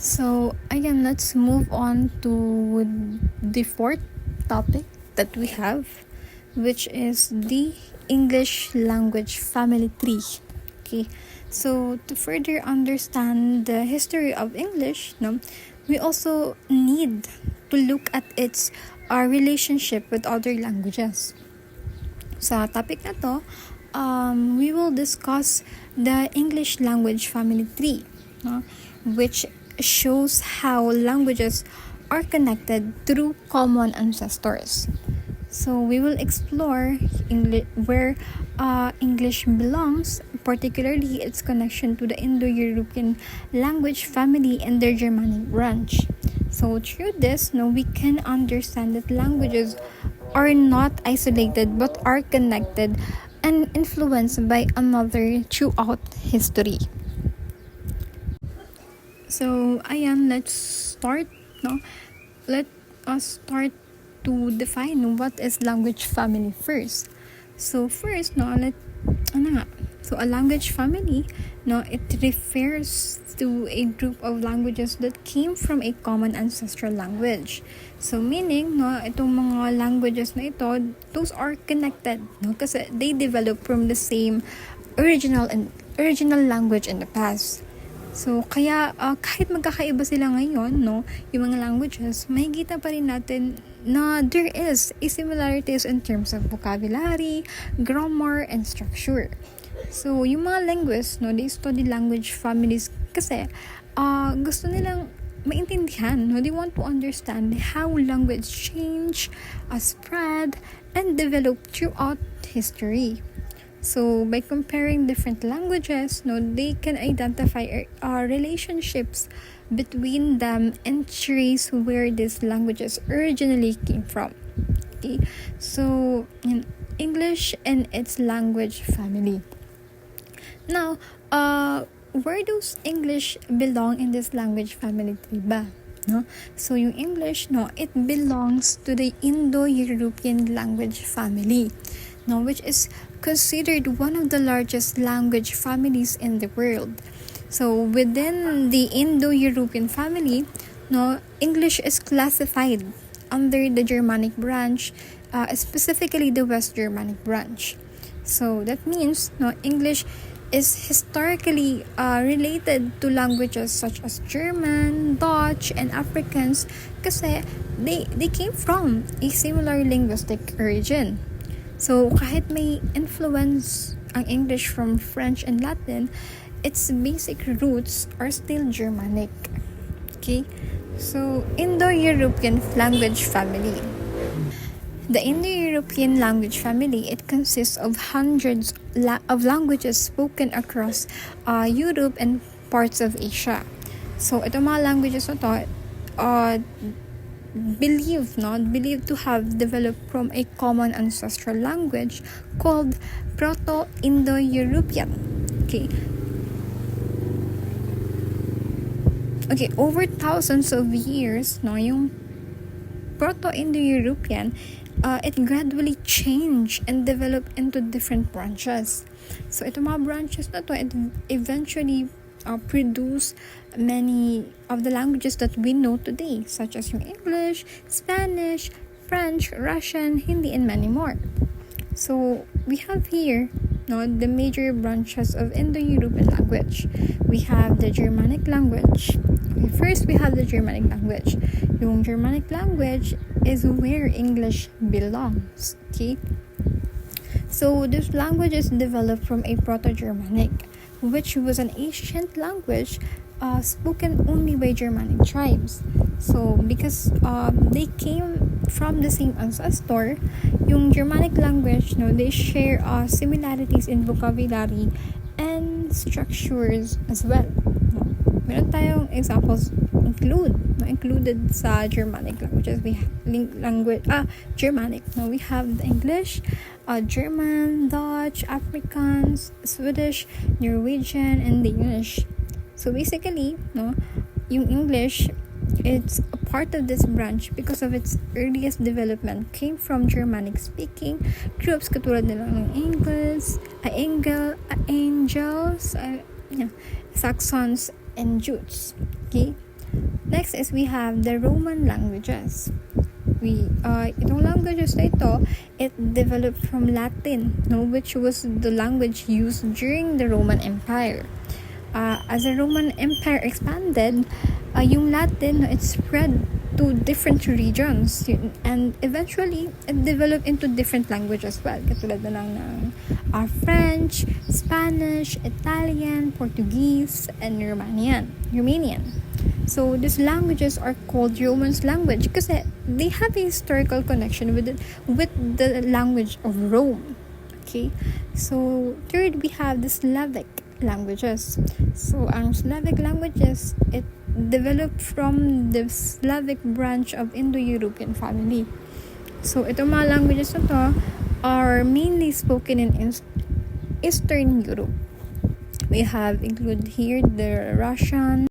So again, let's move on to the fourth topic that we have, which is the English language family tree. Okay, so to further understand the history of English, we also need to look at its relationship with other languages. Sa topic na to, we will discuss the English language family tree, which shows how languages are connected through common ancestors. So we will explore where English belongs, particularly its connection to the Indo-European language family and their Germanic branch. So through this, we can understand that languages are not isolated but are connected and influenced by another throughout history. So, ayan, let's start, Let us start to define what is language family first. So, first, So, a language family, it refers to a group of languages that came from a common ancestral language. So, meaning, itong mga languages na ito, those are connected, kasi they developed from the same original language in the past. So, kaya kahit magkakaiba sila ngayon, yung mga languages, makikita pa rin natin na there is a similarities in terms of vocabulary, grammar, and structure. So, yung mga linguists, they study language families kasi gusto nilang maintindihan, They want to understand how language change, spread, and develop throughout history. So, by comparing different languages, they can identify relationships between them and trace where these languages originally came from. Okay, so in English and its language family. Now, where does English belong in this language family tree ba? So, yung English, it belongs to the Indo-European language family, which is considered one of the largest language families in the world. So, within the Indo-European family, English is classified under the Germanic branch, specifically the West Germanic branch. So, that means, English is historically related to languages such as German, Dutch, and Afrikaans kasi they came from a similar linguistic origin. So, kahit may influence ang English from French and Latin, its basic roots are still Germanic. Okay? So, Indo-European language family. The Indo-European language family, it consists of hundreds of languages spoken across Europe and parts of Asia. So, itong mga languages na to, believed to have developed from a common ancestral language called Proto-Indo-European. Okay, over thousands of years, yung Proto-Indo-European, it gradually changed and developed into different branches. So, itong mga branches na to, it eventually produce many of the languages that we know today, such as yung English, Spanish, French, Russian, Hindi, and many more. So, we have here the major branches of Indo-European language. We have the Germanic language. Okay, first, we have the Germanic language. Yung Germanic language is where English belongs. Okay? So, this language is developed from a Proto-Germanic, which was an ancient language spoken only by Germanic tribes. So, because they came from the same ancestor, yung Germanic language, they share similarities in vocabulary and structures as well. Meron tayong examples included sa Germanic languages. We have Germanic. We have the English, German, Dutch, Afrikaans, Swedish, Norwegian, and Danish. So basically, yung English, it's a part of this branch because of its earliest development came from Germanic-speaking groups katulad nila ng Angles, Saxons, and Jutes. Okay? Next is we have the Roman languages. Itong languages na ito, it developed from Latin, no, which was the language used during the Roman Empire. As the Roman Empire expanded, yung Latin, it spread to different regions, and eventually it developed into different languages as well, katulad na lang ng French, Spanish, Italian, Portuguese, and Romanian. So these languages are called Romance language kasi they have a historical connection with the language of Rome. Okay, so third we have the Slavic languages. So ang Slavic languages, it developed from the Slavic branch of Indo-European family. So itong mga languages na to are mainly spoken in Eastern Europe. We have included here the Russian,